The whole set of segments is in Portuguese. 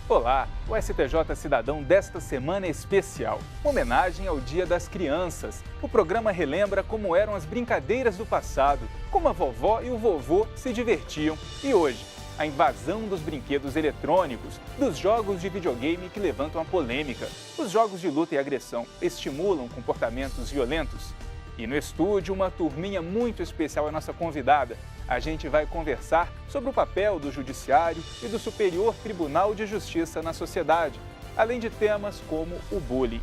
Olá, o STJ Cidadão desta semana é especial, uma homenagem ao Dia das Crianças. O programa relembra como eram as brincadeiras do passado, como a vovó e o vovô se divertiam. E hoje, a invasão dos brinquedos eletrônicos, dos jogos de videogame que levantam a polêmica. Os jogos de luta e agressão estimulam comportamentos violentos? E no estúdio, uma turminha muito especial é nossa convidada. A gente vai conversar sobre o papel do Judiciário e do Superior Tribunal de Justiça na sociedade, além de temas como o bullying.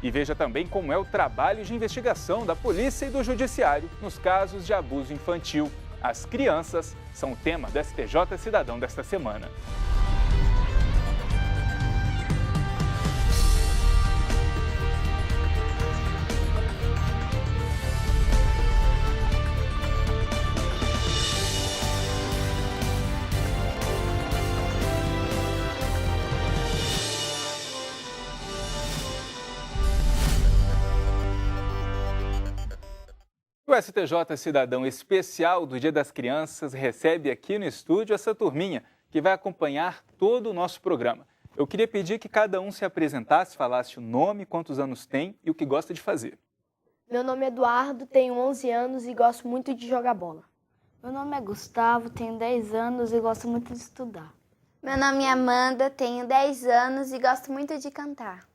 E veja também como é o trabalho de investigação da Polícia e do Judiciário nos casos de abuso infantil. As crianças são o tema do STJ Cidadão desta semana. O STJ Cidadão Especial do Dia das Crianças recebe aqui no estúdio essa turminha que vai acompanhar todo o nosso programa. Eu queria pedir que cada um se apresentasse, falasse o nome, quantos anos tem e o que gosta de fazer. Meu nome é Eduardo, tenho 11 anos e gosto muito de jogar bola. Meu nome é Gustavo, tenho 10 anos e gosto muito de estudar. Meu nome é Amanda, tenho 10 anos e gosto muito de cantar.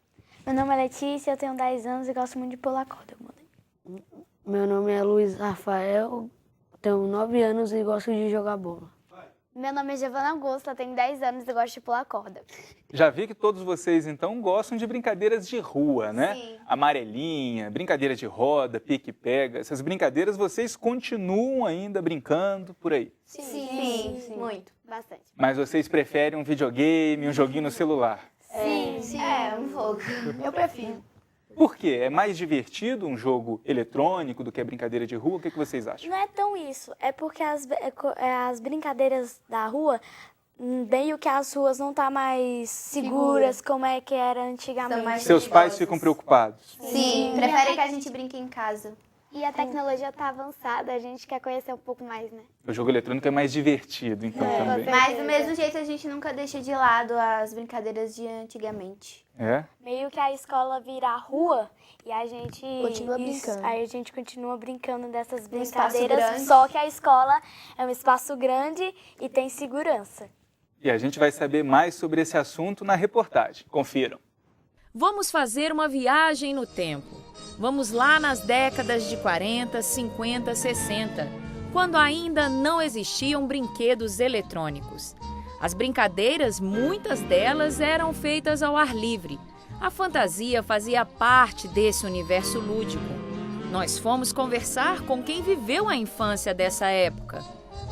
Meu nome é Letícia, eu tenho 10 anos e gosto muito de pular corda. Meu nome é Luiz Rafael, tenho 9 anos e gosto de jogar bola. Meu nome é Giovana Augusta, tenho 10 anos e gosto de pular corda. Já vi que todos vocês, então, gostam de brincadeiras de rua, né? Sim. Amarelinha, brincadeira de roda, pique-pega. Essas brincadeiras vocês continuam ainda brincando por aí? Sim, muito. Bastante. Mas vocês preferem um videogame, um joguinho no celular? Sim, um pouco. Eu prefiro. Por quê? É mais divertido um jogo eletrônico do que a brincadeira de rua? O que vocês acham? Não é tão isso, é porque as brincadeiras da rua, meio que as ruas não tá mais seguras como é que era antigamente. mais Seus pais ficam preocupados? Sim, preferem que a gente brinque em casa. E a tecnologia tá avançada, a gente quer conhecer um pouco mais, né? O jogo eletrônico é mais divertido, então, também. Mas do mesmo jeito a gente nunca deixa de lado as brincadeiras de antigamente. É? Meio que a escola vira a rua e a gente Continua brincando. Aí a gente continua brincando dessas espaço brincadeiras, grande. só que a escola é um espaço grande e tem segurança. E a gente vai saber mais sobre esse assunto na reportagem. Confiram. Vamos fazer uma viagem no tempo. Vamos lá nas décadas de 40, 50, 60, quando ainda não existiam brinquedos eletrônicos. As brincadeiras, muitas delas eram feitas ao ar livre. A fantasia fazia parte desse universo lúdico. Nós fomos conversar com quem viveu a infância dessa época.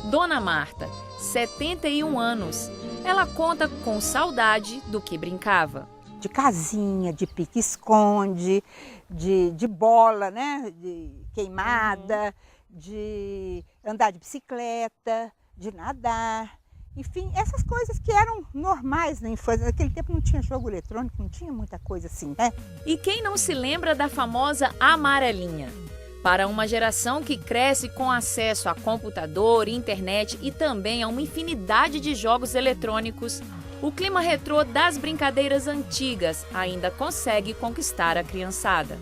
Dona Marta, 71 anos. Ela conta com saudade do que brincava. De casinha, de pique-esconde, de bola, né? De queimada, de andar de bicicleta, de nadar. Enfim, essas coisas que eram normais na infância. Naquele tempo não tinha jogo eletrônico, não tinha muita coisa assim, né? E quem não se lembra da famosa amarelinha? Para uma geração que cresce com acesso a computador, internet e também a uma infinidade de jogos eletrônicos, o clima retrô das brincadeiras antigas ainda consegue conquistar a criançada.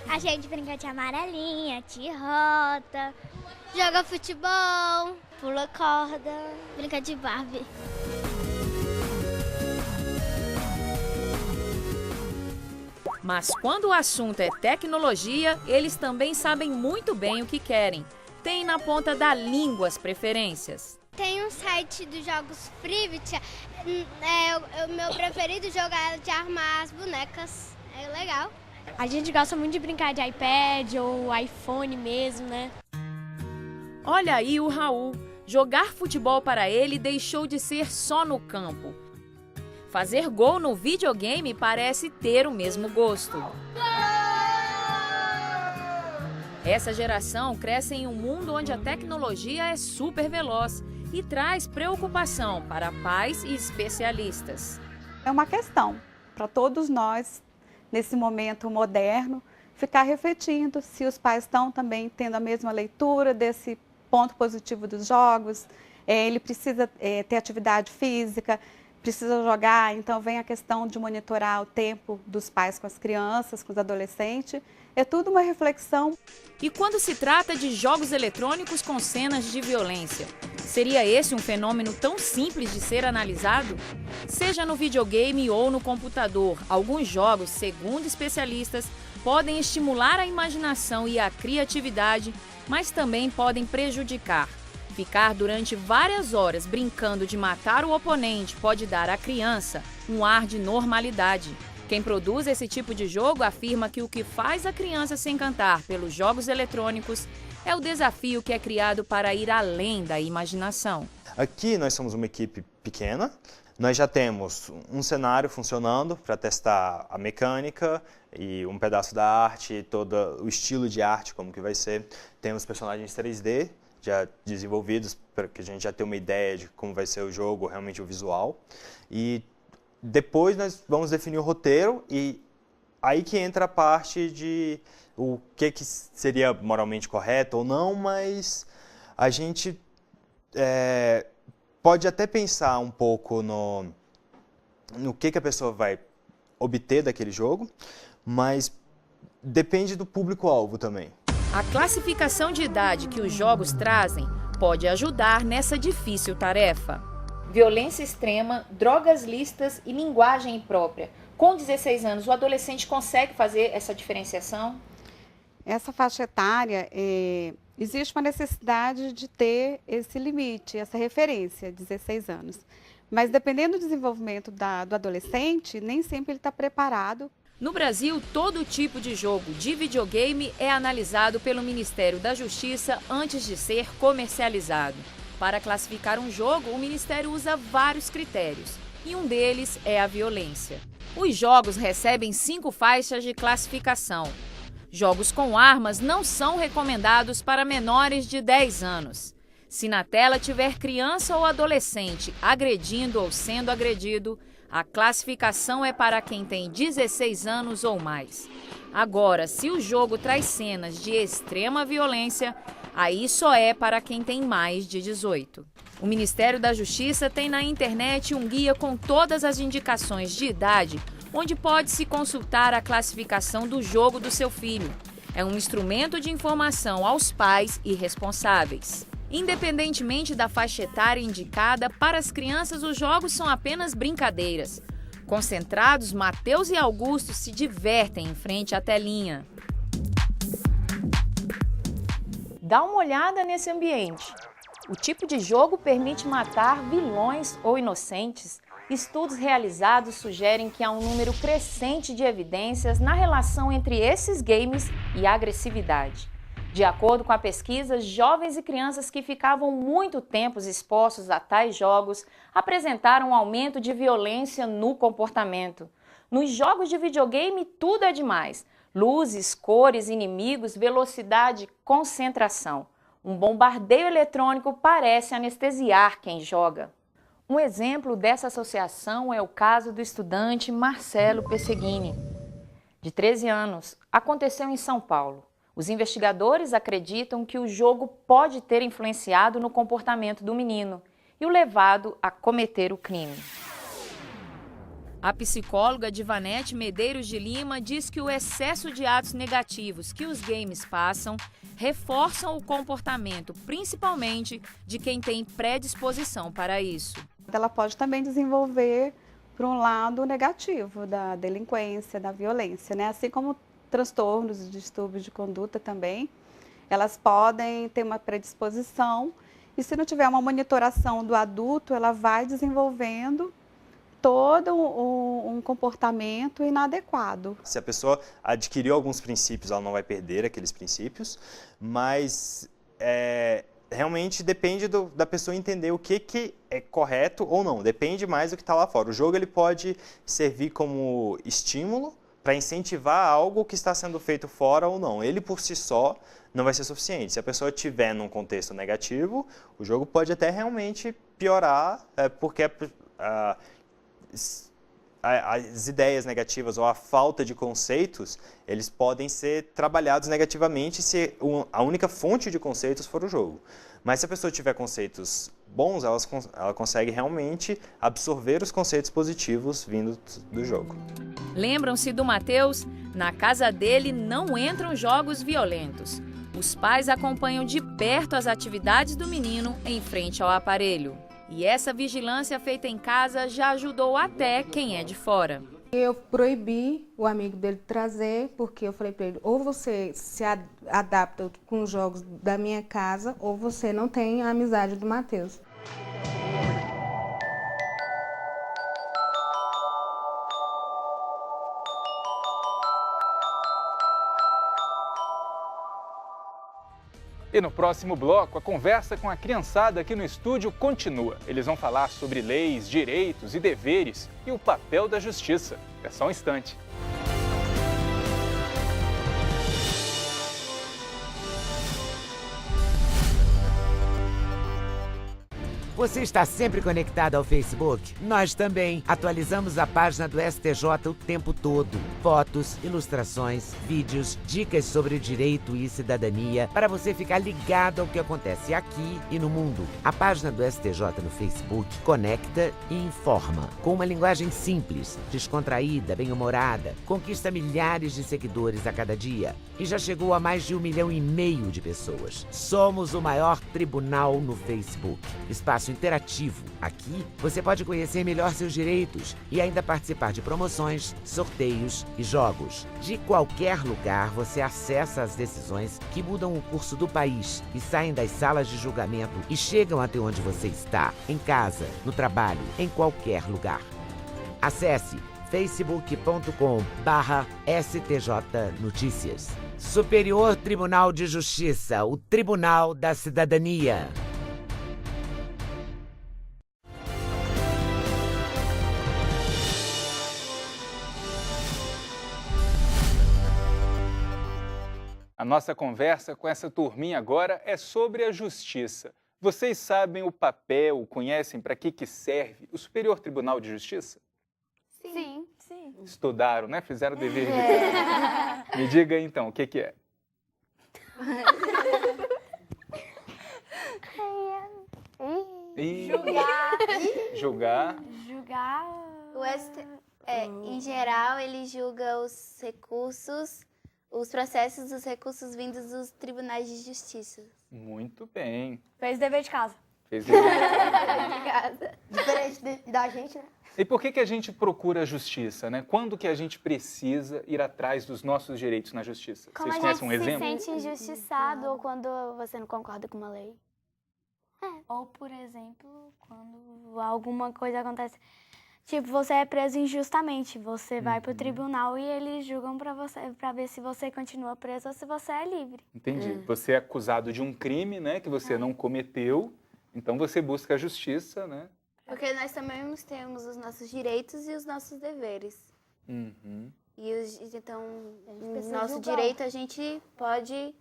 A gente brinca de amarelinha, de rota, joga futebol, pula corda, brinca de Barbie. Mas quando o assunto é tecnologia, eles também sabem muito bem o que querem. Tem na ponta da língua as preferências. Tem um site dos jogos Private, o meu preferido jogar é de armar as bonecas, é legal. A gente gosta muito de brincar de iPad ou iPhone mesmo, né? Olha aí o Raul. Jogar futebol para ele deixou de ser só no campo. Fazer gol no videogame parece ter o mesmo gosto. Essa geração cresce em um mundo onde a tecnologia é super veloz e traz preocupação para pais e especialistas. É uma questão para todos nós, nesse momento moderno, ficar refletindo se os pais estão também tendo a mesma leitura desse ponto positivo dos jogos. Ele precisa ter atividade física, precisa jogar, então vem a questão de monitorar o tempo dos pais com as crianças, com os adolescentes. É tudo uma reflexão. E quando se trata de jogos eletrônicos com cenas de violência, seria esse um fenômeno tão simples de ser analisado? Seja no videogame ou no computador, alguns jogos, segundo especialistas, podem estimular a imaginação e a criatividade, mas também podem prejudicar. Ficar durante várias horas brincando de matar o oponente pode dar à criança um ar de normalidade. Quem produz esse tipo de jogo afirma que o que faz a criança se encantar pelos jogos eletrônicos é o desafio que é criado para ir além da imaginação. Aqui nós somos uma equipe pequena, nós já temos um cenário funcionando para testar a mecânica e um pedaço da arte, todo o estilo de arte, como que vai ser. Temos personagens 3D já desenvolvidos para que a gente já tenha uma ideia de como vai ser o jogo, realmente o visual. E depois nós vamos definir o roteiro e aí que entra a parte de o que seria moralmente correto ou não, mas a gente pode até pensar um pouco no que a pessoa vai obter daquele jogo, mas depende do público-alvo também. A classificação de idade que os jogos trazem pode ajudar nessa difícil tarefa. Violência extrema, drogas lícitas e linguagem imprópria. Com 16 anos, o adolescente consegue fazer essa diferenciação? Essa faixa etária, existe uma necessidade de ter esse limite, essa referência, 16 anos. Mas dependendo do desenvolvimento do adolescente, nem sempre ele está preparado. No Brasil, todo tipo de jogo de videogame é analisado pelo Ministério da Justiça antes de ser comercializado. Para classificar um jogo, o Ministério usa vários critérios, e um deles é a violência. Os jogos recebem 5 faixas de classificação. Jogos com armas não são recomendados para menores de 10 anos. Se na tela tiver criança ou adolescente agredindo ou sendo agredido, a classificação é para quem tem 16 anos ou mais. Agora, se o jogo traz cenas de extrema violência, aí só é para quem tem mais de 18. O Ministério da Justiça tem na internet um guia com todas as indicações de idade, onde pode-se consultar a classificação do jogo do seu filho. É um instrumento de informação aos pais e responsáveis. Independentemente da faixa etária indicada, para as crianças os jogos são apenas brincadeiras. Concentrados, Mateus e Augusto se divertem em frente à telinha. Dá uma olhada nesse ambiente. O tipo de jogo permite matar vilões ou inocentes. Estudos realizados sugerem que há um número crescente de evidências na relação entre esses games e a agressividade. De acordo com a pesquisa, jovens e crianças que ficavam muito tempo expostos a tais jogos apresentaram um aumento de violência no comportamento. Nos jogos de videogame, tudo é demais. Luzes, cores, inimigos, velocidade, concentração. Um bombardeio eletrônico parece anestesiar quem joga. Um exemplo dessa associação é o caso do estudante Marcelo Pesseguini, de 13 anos. Aconteceu em São Paulo. Os investigadores acreditam que o jogo pode ter influenciado no comportamento do menino e o levado a cometer o crime. A psicóloga Divanete Medeiros de Lima diz que o excesso de atos negativos que os games passam reforçam o comportamento, principalmente de quem tem predisposição para isso. Ela pode também desenvolver para um lado negativo da delinquência, da violência, né? Assim como transtornos e distúrbios de conduta também, elas podem ter uma predisposição e se não tiver uma monitoração do adulto, ela vai desenvolvendo todo um comportamento inadequado. Se a pessoa adquiriu alguns princípios, ela não vai perder aqueles princípios, mas realmente depende da pessoa entender o que é correto ou não, depende mais do que está lá fora. O jogo ele pode servir como estímulo para incentivar algo que está sendo feito fora ou não. Ele por si só não vai ser suficiente. Se a pessoa estiver num contexto negativo, o jogo pode até realmente piorar, porque as ideias negativas ou a falta de conceitos, eles podem ser trabalhados negativamente se a única fonte de conceitos for o jogo. Mas se a pessoa tiver conceitos bons, ela consegue realmente absorver os conceitos positivos vindos do jogo. Lembram-se do Matheus? Na casa dele não entram jogos violentos. Os pais acompanham de perto as atividades do menino em frente ao aparelho. E essa vigilância feita em casa já ajudou até quem é de fora. Eu proibi o amigo dele trazer, porque eu falei para ele, ou você se adapta com os jogos da minha casa, ou você não tem a amizade do Matheus. E no próximo bloco, a conversa com a criançada aqui no estúdio continua. Eles vão falar sobre leis, direitos e deveres e o papel da justiça. É só um instante. Você está sempre conectado ao Facebook? Nós também. Atualizamos a página do STJ o tempo todo. Fotos, ilustrações, vídeos, dicas sobre direito e cidadania para você ficar ligado ao que acontece aqui e no mundo. A página do STJ no Facebook conecta e informa. Com uma linguagem simples, descontraída, bem-humorada, conquista milhares de seguidores a cada dia e já chegou a mais de 1,5 milhão de pessoas. Somos o maior tribunal no Facebook. Espaço interativo. Aqui você pode conhecer melhor seus direitos e ainda participar de promoções, sorteios e jogos. De qualquer lugar você acessa as decisões que mudam o curso do país e saem das salas de julgamento e chegam até onde você está, em casa, no trabalho, em qualquer lugar. Acesse facebook.com/STJ Notícias. Superior Tribunal de Justiça, o Tribunal da Cidadania. A nossa conversa com essa turminha agora é sobre a justiça. Vocês sabem o papel, conhecem para que serve o Superior Tribunal de Justiça? Sim. Estudaram, né? Fizeram o dever de casa. Me diga então, o que é? Julgar. Em geral, ele julga os recursos, os processos dos recursos vindos dos tribunais de justiça. Muito bem. Fez dever de casa. Fez dever de casa. Diferente da gente, né? E por que a gente procura a justiça, né? Quando que a gente precisa ir atrás dos nossos direitos na justiça? Como Vocês a conhecem um gente se exemplo? sente injustiçado ou quando você não concorda com uma lei. Ou, por exemplo, quando alguma coisa acontece. Tipo, você é preso injustamente. Você vai pro tribunal e eles julgam pra você, pra ver se você continua preso ou se você é livre. Entendi. Você é acusado de um crime, né, que você não cometeu, então você busca a justiça, né? Porque nós também temos os nossos direitos e os nossos deveres. Uhum. Então, o nosso direito a gente pode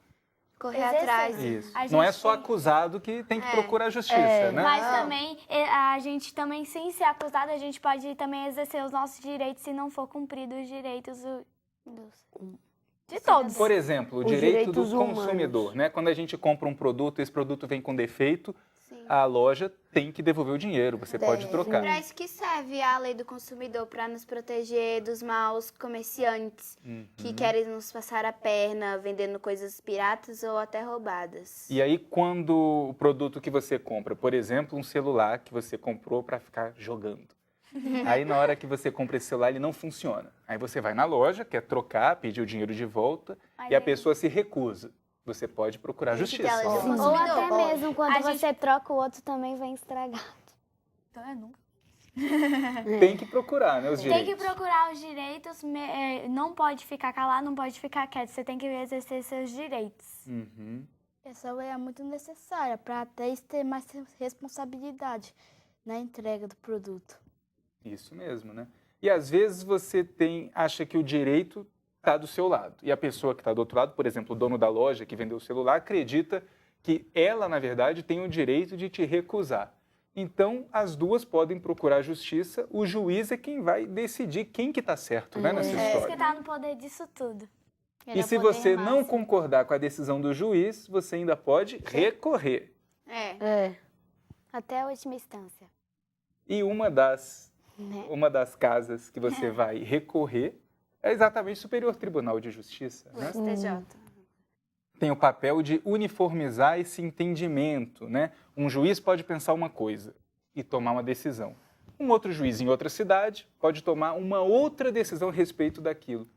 correr atrás. Isso. Não é só acusado que tem que procurar a justiça, né? Mas também, a gente também, sem ser acusado, a gente pode também exercer os nossos direitos se não for cumprido os direitos de todos. Por exemplo, o direito do consumidor, né? Quando a gente compra um produto e esse produto vem com defeito, a loja tem que devolver o dinheiro, você pode trocar. Para isso que serve a lei do consumidor, para nos proteger dos maus comerciantes que querem nos passar a perna, vendendo coisas piratas ou até roubadas. E aí, quando o produto que você compra, por exemplo, um celular que você comprou para ficar jogando. Aí, na hora que você compra esse celular, ele não funciona. Aí você vai na loja, quer trocar, pedir o dinheiro de volta, e a pessoa se recusa. Você pode procurar justiça. Ou até mesmo quando você troca, o outro também vem estragado. Então nunca. Tem que procurar, né, os direitos. Tem que procurar os direitos, não pode ficar calado, não pode ficar quieto, você tem que exercer seus direitos. Essa lei é muito necessária para até ter mais responsabilidade na entrega do produto. Isso mesmo, né? E às vezes você acha que o direito está do seu lado. E a pessoa que está do outro lado, por exemplo, o dono da loja que vendeu o celular, acredita que ela, na verdade, tem o direito de te recusar. Então, as duas podem procurar a justiça, o juiz é quem vai decidir quem que está certo, né, nessa Isso que história. tá no poder disso tudo. E se você não concordar com a decisão do juiz, você ainda pode recorrer. Até a última instância. E uma das casas que você vai recorrer é exatamente o Superior Tribunal de Justiça, né? STJ. Tem o papel de uniformizar esse entendimento, né? Um juiz pode pensar uma coisa e tomar uma decisão. Um outro juiz em outra cidade pode tomar uma outra decisão a respeito daquilo.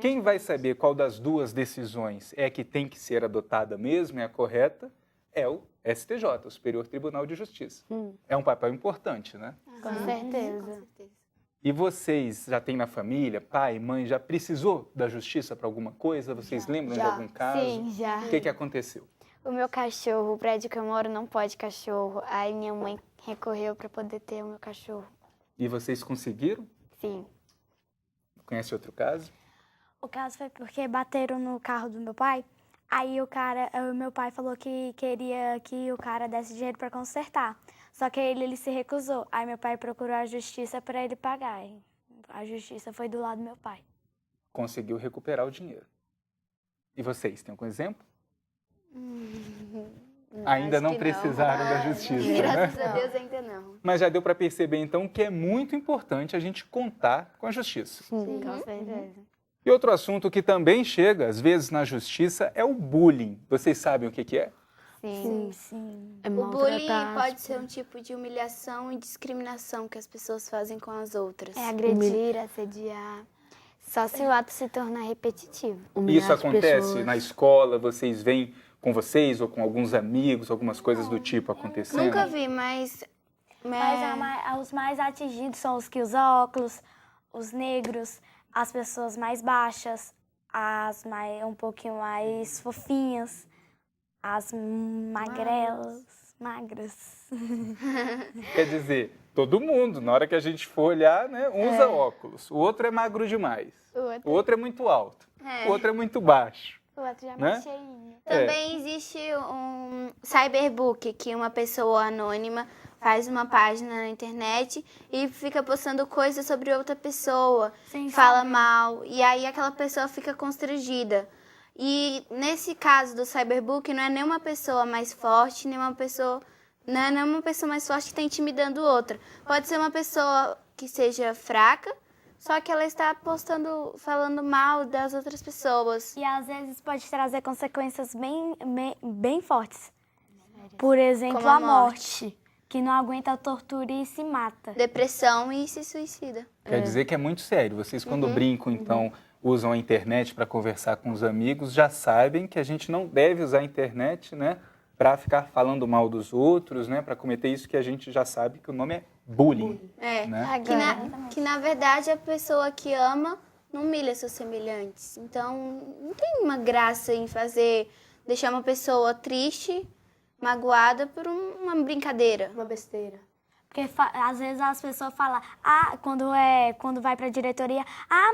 Quem vai saber qual das duas decisões é que tem que ser adotada mesmo, é a correta, é o STJ, o Superior Tribunal de Justiça. É um papel importante, né? Com certeza. E vocês já têm na família, pai, mãe, já precisou da justiça para alguma coisa? Vocês lembram de algum caso? Sim, já. O que aconteceu? O meu cachorro, o prédio que eu moro não pode cachorro. Aí minha mãe recorreu para poder ter o meu cachorro. E vocês conseguiram? Sim. Conhece outro caso? O caso foi porque bateram no carro do meu pai. Aí o meu pai falou que queria que o cara desse dinheiro para consertar. Só que ele se recusou. Aí meu pai procurou a justiça para ele pagar. A justiça foi do lado do meu pai. Conseguiu recuperar o dinheiro. E vocês, tem algum exemplo? Ainda não precisaram da justiça, Graças né? a Deus ainda não. Mas já deu para perceber, então, que é muito importante a gente contar com a justiça. Sim, com certeza. E outro assunto que também chega, às vezes, na justiça é o bullying. Vocês sabem o que é? Sim. O bullying pode ser um tipo de humilhação e discriminação que as pessoas fazem com as outras. É agredir, assediar. Só se o ato se tornar repetitivo. Isso acontece na escola? Vocês veem com vocês ou com alguns amigos, algumas coisas do tipo acontecendo? Nunca vi, mas os mais atingidos são os que usam óculos, os negros, as pessoas mais baixas, um pouquinho mais fofinhas, as magras. Quer dizer, todo mundo, na hora que a gente for olhar, né, usa óculos. O outro é magro demais. O outro é muito alto. O outro é muito baixo. O outro já é né? mais cheinho. Também existe um cyberbook, que uma pessoa anônima faz uma página na internet e fica postando coisas sobre outra pessoa, fala mal, e aí aquela pessoa fica constrangida. E nesse caso do cyberbook, não é nenhuma pessoa mais forte, não é uma pessoa mais forte que está intimidando outra. Pode ser uma pessoa que seja fraca, só que ela está falando mal das outras pessoas. E às vezes pode trazer consequências bem fortes. Por exemplo, Como a morte. Que não aguenta a tortura e se mata. Depressão e se suicida. Quer dizer que é muito sério. Vocês, quando brincam, então, usam a internet para conversar com os amigos, já sabem que a gente não deve usar a internet, né, para ficar falando mal dos outros, né, para cometer isso que a gente já sabe que o nome é bullying. Né? Que na verdade a pessoa que ama não humilha seus semelhantes. Então, não tem uma graça em deixar uma pessoa triste, magoada por uma brincadeira. Uma besteira. Porque às vezes as pessoas falam, quando vai pra diretoria,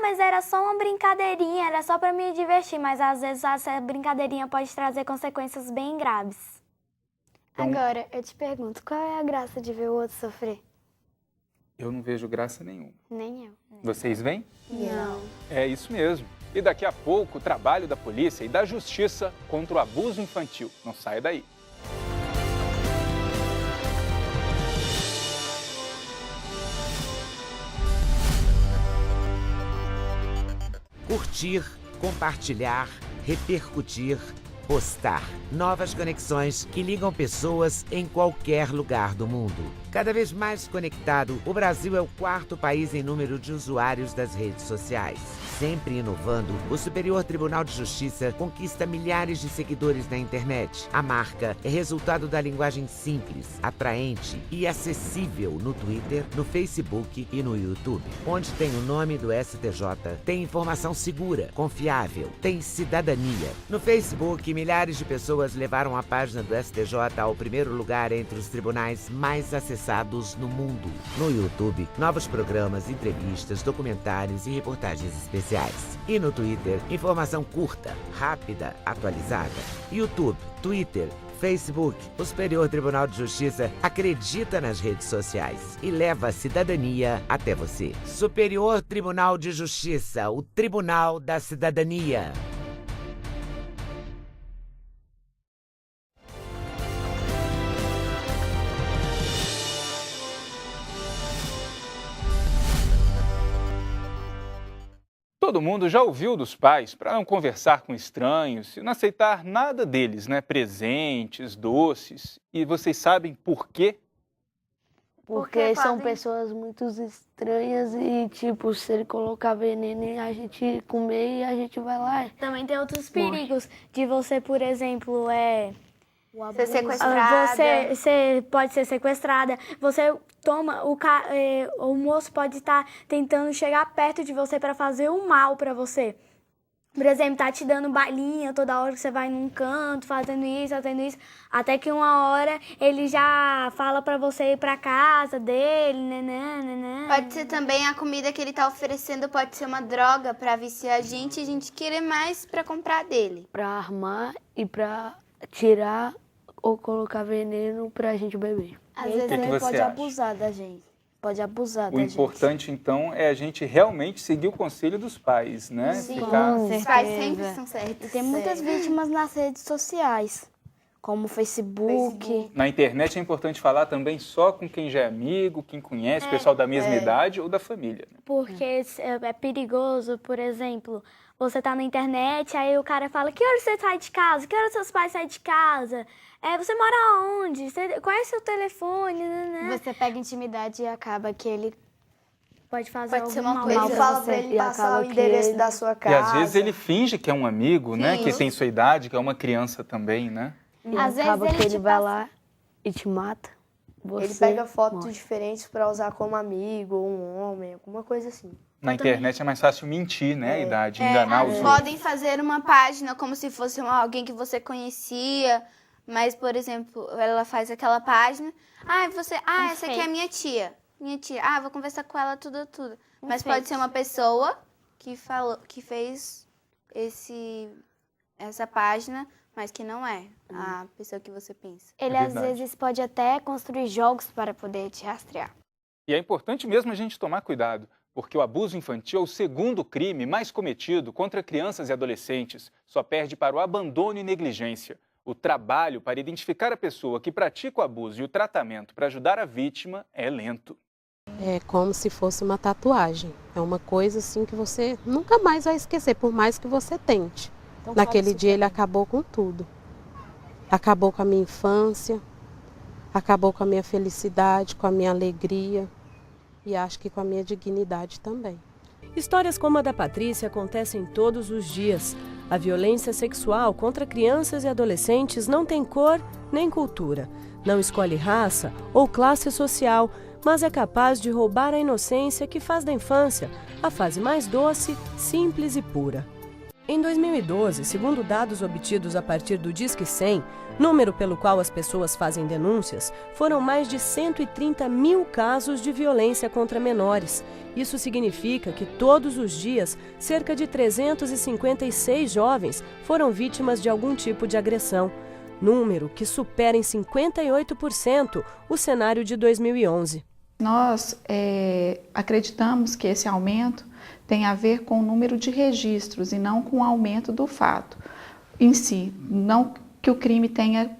mas era só uma brincadeirinha, era só pra me divertir. Mas às vezes essa brincadeirinha pode trazer consequências bem graves. Então, agora, eu te pergunto, qual é a graça de ver o outro sofrer? Eu não vejo graça nenhuma. Nem eu. Vocês veem? Não. É isso mesmo. E daqui a pouco, o trabalho da polícia e da justiça contra o abuso infantil. Não saia daí. Curtir, compartilhar, repercutir, postar. Novas conexões que ligam pessoas em qualquer lugar do mundo. Cada vez mais conectado, o Brasil é o 4º país em número de usuários das redes sociais. Sempre inovando, o Superior Tribunal de Justiça conquista milhares de seguidores na internet. A marca é resultado da linguagem simples, atraente e acessível no Twitter, no Facebook e no YouTube. Onde tem o nome do STJ, tem informação segura, confiável, tem cidadania. No Facebook, milhares de pessoas levaram a página do STJ ao primeiro lugar entre os tribunais mais acessados no mundo. No YouTube, novos programas, entrevistas, documentários e reportagens especiais. E no Twitter, informação curta, rápida, atualizada. YouTube, Twitter, Facebook. O Superior Tribunal de Justiça acredita nas redes sociais e leva a cidadania até você. Superior Tribunal de Justiça, o Tribunal da Cidadania. Todo mundo já ouviu dos pais para não conversar com estranhos e não aceitar nada deles, né? Presentes, doces. E vocês sabem por quê? Porque são pessoas muito estranhas e, tipo, se ele colocar veneno e a gente comer, e a gente vai lá. Também tem outros perigos de você, por exemplo, ser sequestrada. Você pode ser sequestrada. Você toma, o moço pode estar tentando chegar perto de você para fazer o mal para você. Por exemplo, tá te dando balinha toda hora que você vai num canto, fazendo isso, até que uma hora ele já fala pra você ir pra casa dele, Pode ser também a comida que ele tá oferecendo, pode ser uma droga pra viciar a gente querer mais pra comprar dele. Pra armar e pra tirar ou colocar veneno pra gente beber. Às vezes ele pode abusar da gente. Pode abusar da gente. O importante, então, é a gente realmente seguir o conselho dos pais, né? Sim, Os pais sempre são certos. E tem muitas vítimas nas redes sociais, como o Facebook. Na internet é importante falar também só com quem já é amigo, quem conhece, pessoal da mesma idade ou da família. Né? Porque é perigoso, por exemplo, você tá na internet, aí o cara fala, que hora você sai de casa? Que hora seus pais saem de casa? Você mora onde? Qual é o seu telefone? Você pega intimidade e acaba que ele pode fazer ser uma mal. coisa. Ele fala pra ele passar o endereço da sua casa. E às vezes ele finge que é um amigo, né? Que tem sua idade, que é uma criança também, né? E às vezes ele vai lá e te mata. Ele pega fotos diferentes pra usar como amigo, ou um homem, alguma coisa assim. Na internet é mais fácil mentir, né? A idade, enganar os outros. Podem fazer uma página como se fosse alguém que você conhecia, mas, por exemplo, ela faz aquela página. Essa aqui é minha tia. Minha tia. Vou conversar com ela tudo. Mas pode ser uma pessoa que fez essa página, mas que não é a pessoa que você pensa. Ele às vezes pode até construir jogos para poder te rastrear. E é importante mesmo a gente tomar cuidado, porque o abuso infantil é o segundo crime mais cometido contra crianças e adolescentes. Só perde para o abandono e negligência. O trabalho para identificar a pessoa que pratica o abuso e o tratamento para ajudar a vítima é lento. É como se fosse uma tatuagem. É uma coisa assim que você nunca mais vai esquecer, por mais que você tente. Então, naquele dia ele acabou com tudo. Acabou com a minha infância, acabou com a minha felicidade, com a minha alegria e acho que com a minha dignidade também. Histórias como a da Patrícia acontecem todos os dias. A violência sexual contra crianças e adolescentes não tem cor nem cultura. Não escolhe raça ou classe social, mas é capaz de roubar a inocência que faz da infância a fase mais doce, simples e pura. Em 2012, segundo dados obtidos a partir do Disque 100, número pelo qual as pessoas fazem denúncias, foram mais de 130 mil casos de violência contra menores. Isso significa que todos os dias, cerca de 356 jovens foram vítimas de algum tipo de agressão, número que supera em 58% o cenário de 2011. Nós acreditamos que esse aumento tem a ver com o número de registros e não com o aumento do fato em si. Não que o crime tenha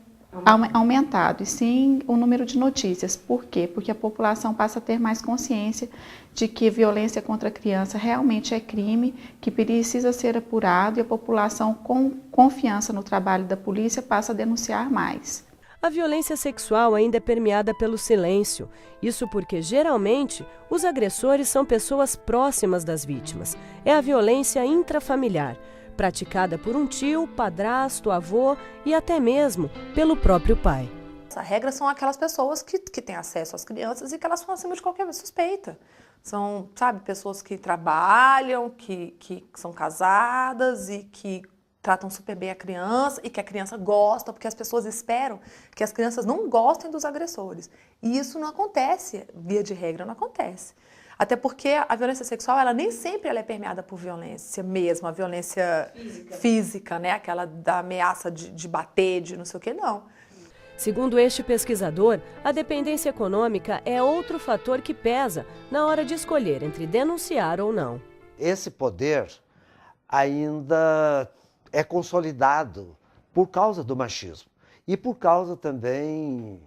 aumentado, e sim o número de notícias. Por quê? Porque a população passa a ter mais consciência de que violência contra a criança realmente é crime, que precisa ser apurado, e a população, com confiança no trabalho da polícia, passa a denunciar mais. A violência sexual ainda é permeada pelo silêncio. Isso porque, geralmente, os agressores são pessoas próximas das vítimas. É a violência intrafamiliar, praticada por um tio, padrasto, avô e até mesmo pelo próprio pai. A regra são aquelas pessoas que têm acesso às crianças e que elas são acima de qualquer suspeita. São, pessoas que trabalham, que são casadas e que tratam super bem a criança e que a criança gosta, porque as pessoas esperam que as crianças não gostem dos agressores. E isso não acontece, via de regra, não acontece. Até porque a violência sexual, ela nem sempre ela é permeada por violência mesmo, a violência física, né? Aquela da ameaça de bater, de não sei o quê, não. Segundo este pesquisador, a dependência econômica é outro fator que pesa na hora de escolher entre denunciar ou não. Esse poder ainda é consolidado por causa do machismo e por causa também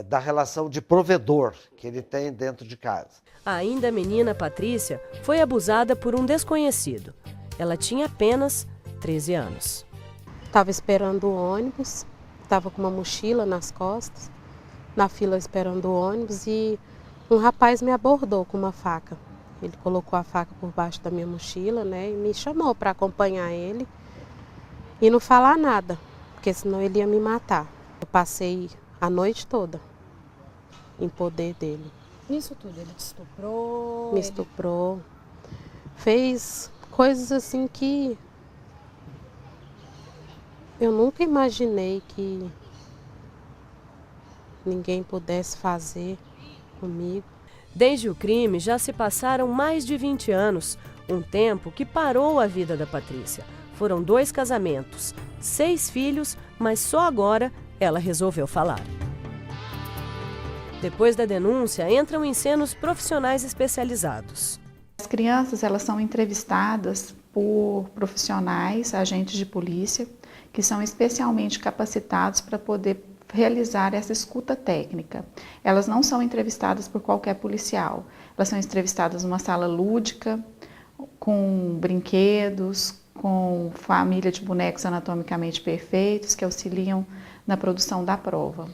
da relação de provedor que ele tem dentro de casa. A ainda menina Patrícia foi abusada por um desconhecido. Ela tinha apenas 13 anos. Estava esperando o ônibus, estava com uma mochila nas costas, na fila esperando o ônibus, e um rapaz me abordou com uma faca. Ele colocou a faca por baixo da minha mochila, né, e me chamou para acompanhar ele e não falar nada, porque senão ele ia me matar. Eu passei a noite toda em poder dele. Nisso tudo, ele te estuprou? Me estuprou. Fez coisas assim que eu nunca imaginei que ninguém pudesse fazer comigo. Desde o crime já se passaram mais de 20 anos, um tempo que parou a vida da Patrícia. Foram 2 casamentos, 6 filhos, mas só agora ela resolveu falar. Depois da denúncia, entram em cena os profissionais especializados. As crianças, elas são entrevistadas por profissionais, agentes de polícia, que são especialmente capacitados para poder realizar essa escuta técnica. Elas não são entrevistadas por qualquer policial. Elas são entrevistadas numa sala lúdica, com brinquedos, com família de bonecos anatomicamente perfeitos que auxiliam na produção da prova.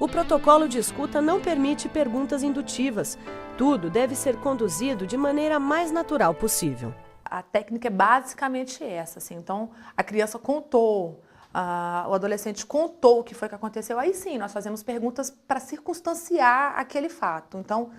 O protocolo de escuta não permite perguntas indutivas. Tudo deve ser conduzido de maneira mais natural possível. A técnica é basicamente essa, assim. Então, a criança contou, o adolescente contou o que foi que aconteceu, aí sim, nós fazemos perguntas para circunstanciar aquele fato. Então,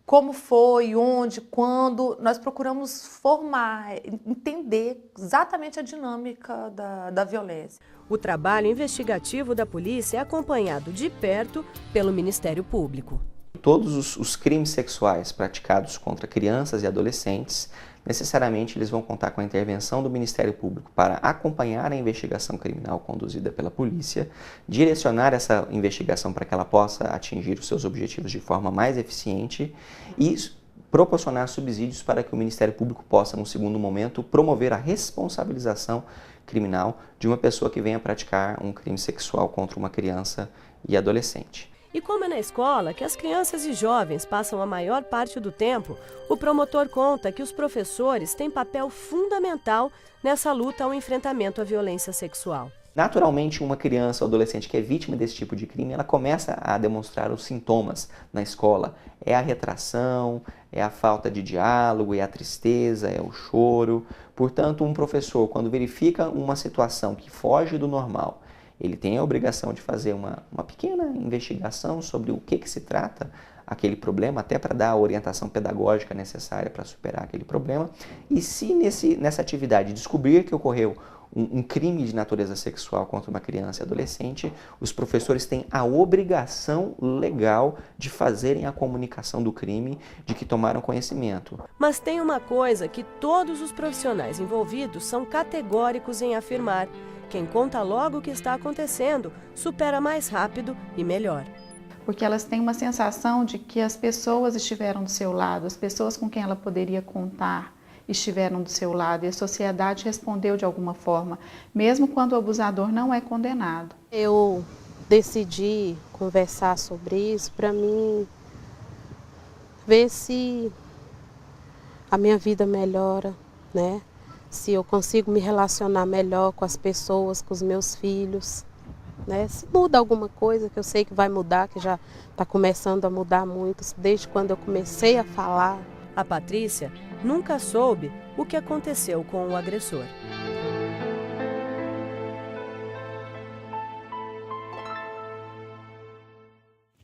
como foi, onde, quando, nós procuramos formar, entender exatamente a dinâmica da violência. O trabalho investigativo da polícia é acompanhado de perto pelo Ministério Público. Todos os crimes sexuais praticados contra crianças e adolescentes, necessariamente eles vão contar com a intervenção do Ministério Público para acompanhar a investigação criminal conduzida pela polícia, direcionar essa investigação para que ela possa atingir os seus objetivos de forma mais eficiente e proporcionar subsídios para que o Ministério Público possa, no segundo momento, promover a responsabilização criminal de uma pessoa que venha praticar um crime sexual contra uma criança e adolescente. E como é na escola que as crianças e jovens passam a maior parte do tempo, o promotor conta que os professores têm papel fundamental nessa luta ao enfrentamento à violência sexual. Naturalmente, uma criança ou adolescente que é vítima desse tipo de crime, ela começa a demonstrar os sintomas na escola. É a retração, é a falta de diálogo, é a tristeza, é o choro. Portanto, um professor, quando verifica uma situação que foge do normal, ele tem a obrigação de fazer uma pequena investigação sobre o que se trata aquele problema, até para dar a orientação pedagógica necessária para superar aquele problema. E se nessa atividade descobrir que ocorreu um crime de natureza sexual contra uma criança e adolescente, os professores têm a obrigação legal de fazerem a comunicação do crime, de que tomaram conhecimento. Mas tem uma coisa que todos os profissionais envolvidos são categóricos em afirmar: quem conta logo o que está acontecendo supera mais rápido e melhor. Porque elas têm uma sensação de que as pessoas estiveram do seu lado, as pessoas com quem ela poderia contar estiveram do seu lado e a sociedade respondeu de alguma forma, mesmo quando o abusador não é condenado. Eu decidi conversar sobre isso para mim ver se a minha vida melhora, né? Se eu consigo me relacionar melhor com as pessoas, com os meus filhos, né? Se muda alguma coisa, que eu sei que vai mudar, que já está começando a mudar muito, desde quando eu comecei a falar. A Patrícia nunca soube o que aconteceu com o agressor.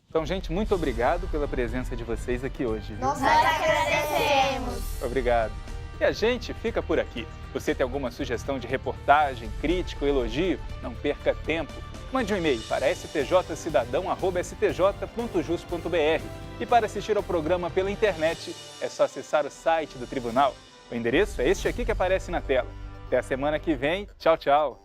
Então, gente, muito obrigado pela presença de vocês aqui hoje. Viu? Nós agradecemos. Obrigado. E a gente fica por aqui. Você tem alguma sugestão de reportagem, crítica ou elogio? Não perca tempo. Mande um e-mail para stjcidadão@stj.jus.br. E para assistir ao programa pela internet, é só acessar o site do Tribunal. O endereço é este aqui que aparece na tela. Até a semana que vem. Tchau, tchau.